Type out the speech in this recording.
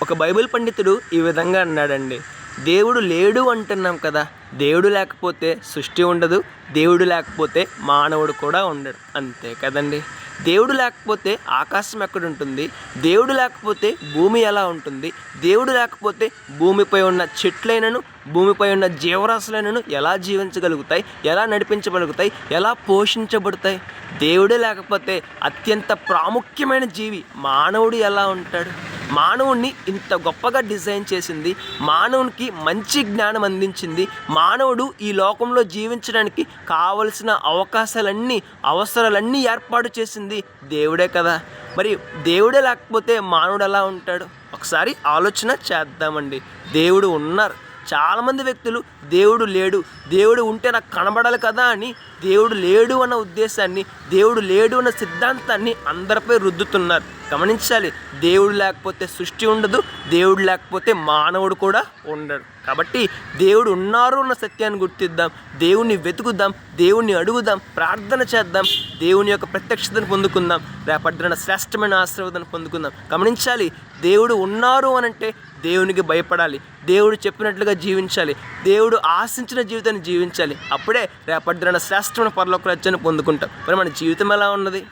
ఒక బైబిల్ పండితుడు ఈ విధంగా అన్నాడండి, దేవుడు లేడు అంటున్నాం కదా, దేవుడు లేకపోతే సృష్టి ఉండదు, దేవుడు లేకపోతే మానవుడు కూడా ఉండడు, అంతే కదండి. దేవుడు లేకపోతే ఆకాశం ఎక్కడుంటుంది, దేవుడు లేకపోతే భూమి ఎలా ఉంటుంది, దేవుడు లేకపోతే భూమిపై ఉన్న చెట్లైనను భూమిపై ఉన్న జీవరాశులైనను ఎలా జీవించగలుగుతాయి, ఎలా నడిపించగలుగుతాయి, ఎలా పోషించబడతాయి? దేవుడే లేకపోతే అత్యంత ప్రాముఖ్యమైన జీవి మానవుడు ఎలా ఉంటాడు? మానవుడిని ఇంత గొప్పగా డిజైన్ చేసింది, మానవునికి మంచి జ్ఞానం అందించింది, మానవుడు ఈ లోకంలో జీవించడానికి కావలసిన అవసరాలన్నీ ఏర్పాటు చేసింది దేవుడే కదా. మరి దేవుడే లేకపోతే మానవుడు ఎలా ఉంటాడు? ఒకసారి ఆలోచన చేద్దామండి. దేవుడు ఉన్నారు. చాలామంది వ్యక్తులు దేవుడు లేడు, దేవుడు ఉంటే నాకు కనబడాలి కదా అని దేవుడు లేడు అన్న ఉద్దేశాన్ని, దేవుడు లేడు అన్న సిద్ధాంతాన్ని అందరిపై రుద్దుతున్నారు. గమనించాలి, దేవుడు లేకపోతే సృష్టి ఉండదు, దేవుడు లేకపోతే మానవుడు కూడా ఉండడు. కాబట్టి దేవుడు ఉన్నారు అన్న సత్యాన్ని గుర్తిద్దాం, దేవుణ్ణి వెతుకుదాం, దేవుణ్ణి అడుగుదాం, ప్రార్థన చేద్దాం, దేవుని యొక్క ప్రత్యక్షతను పొందుకుందాం, రేపటిన శ్రేష్టమైన ఆశీర్వాదాన్ని పొందుకుందాం. గమనించాలి, దేవుడు ఉన్నారు అనంటే దేవునికి భయపడాలి, దేవుడు చెప్పినట్లుగా జీవించాలి, దేవుడు ఆశించిన జీవితాన్ని జీవించాలి. అప్పుడే రేపటిన శ్రేష్టమైన పరలోక రాజ్యాన్ని పొందుకుంటాం. మరి మన జీవితం ఎలా ఉన్నది?